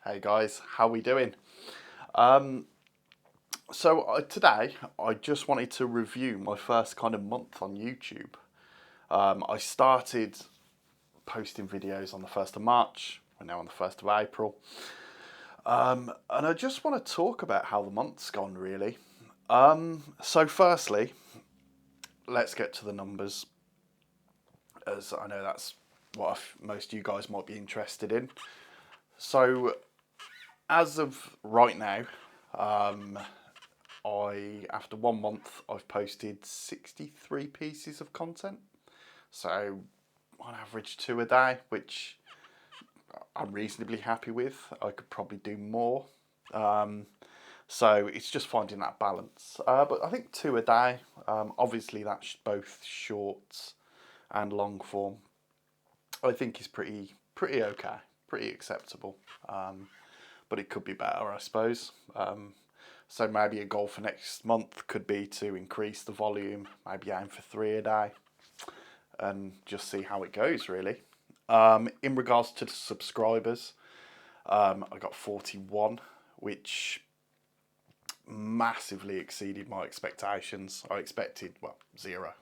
Hey guys, how we doing? Today I just wanted to review my first kind of month on YouTube. I started posting videos on the 1st of March. We're now on the 1st of April. And I just want to talk about how the month's gone really. Firstly, let's get to the numbers, as I know that's what most of you guys might be interested in. So as of right now, after 1 month, I've posted 63 pieces of content. So on average 2 a day, which I'm reasonably happy with. I could probably do more. So it's just finding that balance. But I think 2 a day, obviously that's both short and long form, I think is pretty okay, pretty acceptable. But it could be better, I suppose. So maybe a goal for next month could be to increase the volume, maybe aim for 3 a day, and just see how it goes really. In regards to the subscribers, I got 41, which massively exceeded my expectations. I expected, 0.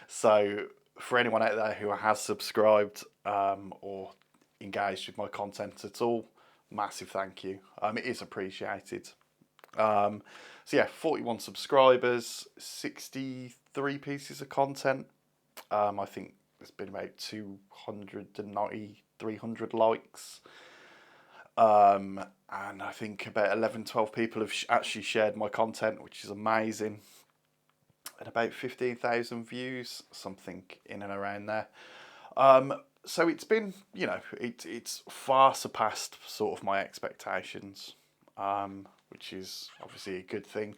So for anyone out there who has subscribed or engaged with my content at all, massive thank you. It is appreciated. 41 subscribers, 63 pieces of content. I think there's been about 290, 300 likes. And I think about 11, 12 people have actually shared my content, which is amazing. And about 15,000 views, something in and around there. So it's been, it's far surpassed sort of my expectations, which is obviously a good thing.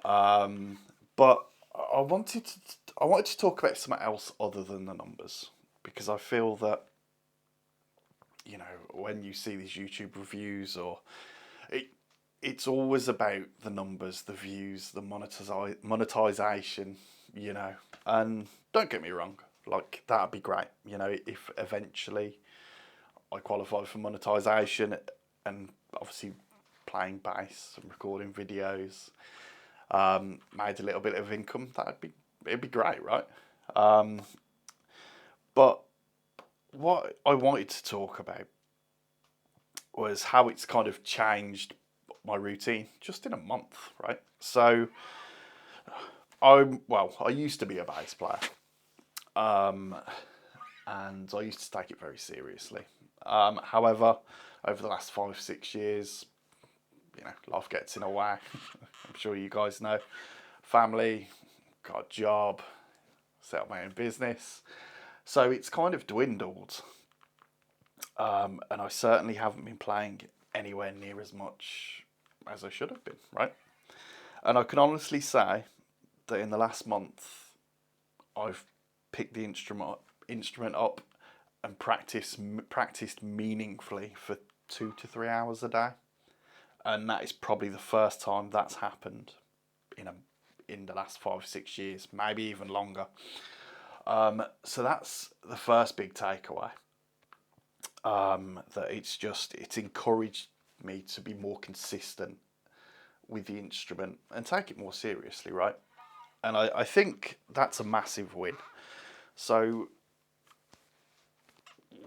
But I wanted to talk about something else other than the numbers, because I feel that, when you see these YouTube reviews, or it's always about the numbers, the views, the monetization, and don't get me wrong, like that'd be great, if eventually I qualify for monetization and obviously playing bass and recording videos, made a little bit of income, it'd be great, right? But what I wanted to talk about was how it's kind of changed my routine just in a month, right? So I used to be a bass player, and I used to take it very seriously. However, over the last 5-6 years, life gets in the way. I'm sure you guys know. Family, got a job, set up my own business. So it's kind of dwindled. And I certainly haven't been playing anywhere near as much as I should have been, right? And I can honestly say that in the last month, I've picked the instrument up and practiced meaningfully for 2 to 3 hours a day. And that is probably the first time that's happened in the last 5-6 years, maybe even longer. So that's the first big takeaway. That it's encouraged me to be more consistent with the instrument and take it more seriously, right? And I think that's a massive win. So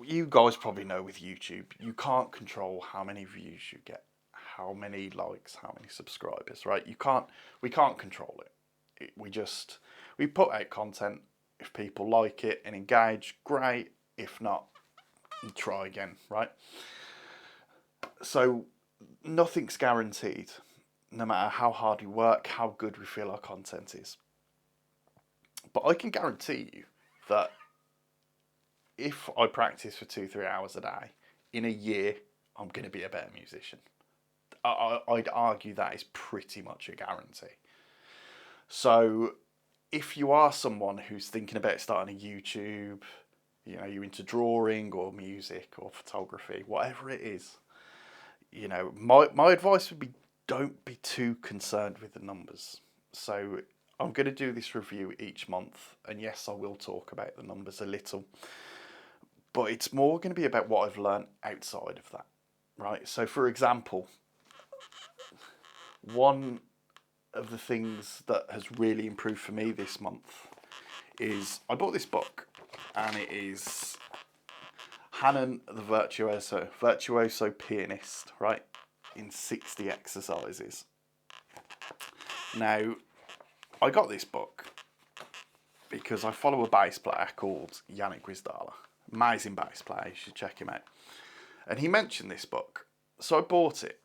you guys probably know with YouTube, you can't control how many views you get, how many likes, how many subscribers, right? We can't control it. We put out content. If people like it and engage, great. If not, try again, right? So nothing's guaranteed, no matter how hard we work, how good we feel our content is. But I can guarantee you that if I practice for 2-3 hours a day, in a year, I'm going to be a better musician. I'd argue that is pretty much a guarantee. So if you are someone who's thinking about starting a YouTube, you're into drawing or music or photography, whatever it is, my advice would be, don't be too concerned with the numbers. So I'm going to do this review each month, and yes, I will talk about the numbers a little, but it's more going to be about what I've learned outside of that. right? So for example, one of the things that has really improved for me this month is I bought this book, and it is Hannon the Virtuoso Pianist, right? In 60 exercises. Now, I got this book because I follow a bass player called Yannick Wisdala. Amazing bass player, you should check him out. And he mentioned this book, so I bought it.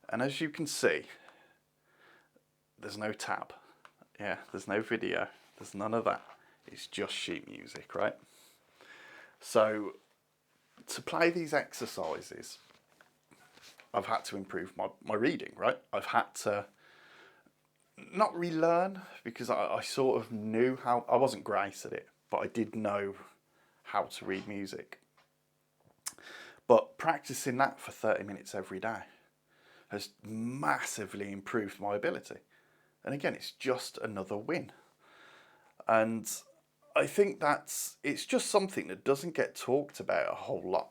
And as you can see, there's no tab. Yeah, there's no video. There's none of that. It's just sheet music, right? So to play these exercises, I've had to improve my reading, right? I've had to not relearn, because I sort of knew how, I wasn't great at it, but I did know how to read music. But practicing that for 30 minutes every day has massively improved my ability. And again, it's just another win. And I think it's just something that doesn't get talked about a whole lot.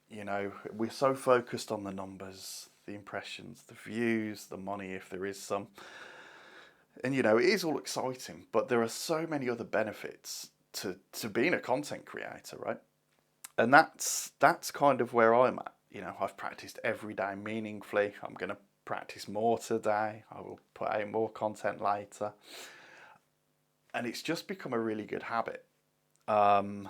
You know, we're so focused on the numbers, the impressions, the views, the money, if there is some. And, you know, it is all exciting, but there are so many other benefits to being a content creator, right? And that's kind of where I'm at. You know, I've practiced every day meaningfully. I'm going to practice more today. I will put out more content later. And it's just become a really good habit. And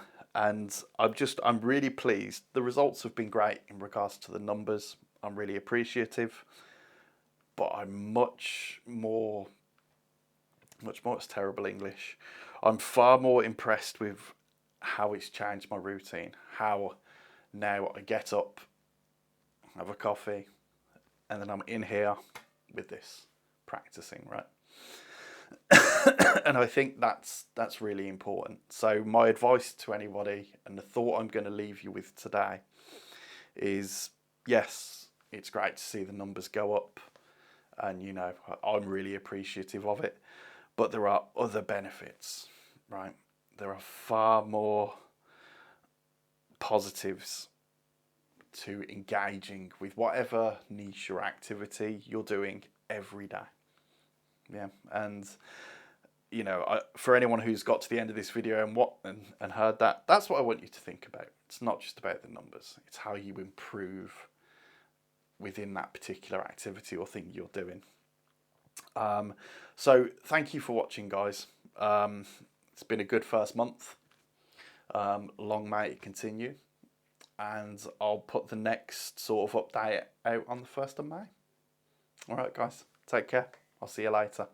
I'm really pleased. The results have been great in regards to the numbers. I'm really appreciative. But I'm much more, it's terrible English. I'm far more impressed with how it's changed my routine. How now I get up, have a coffee, and then I'm in here with this, practicing, right? And I think that's really important. So my advice to anybody, and the thought I'm going to leave you with today, is yes, it's great to see the numbers go up, and you know, I'm really appreciative of it, but there are other benefits, right? There are far more positives to engaging with whatever niche or activity you're doing every day. Yeah, and you know, for anyone who's got to the end of this video and heard that, that's what I want you to think about. It's not just about the numbers. It's how you improve within that particular activity or thing you're doing. So thank you for watching, guys. It's been a good first month. Long may it continue. And I'll put the next sort of update out on the 1st of May. All right, guys. Take care. I'll see you later.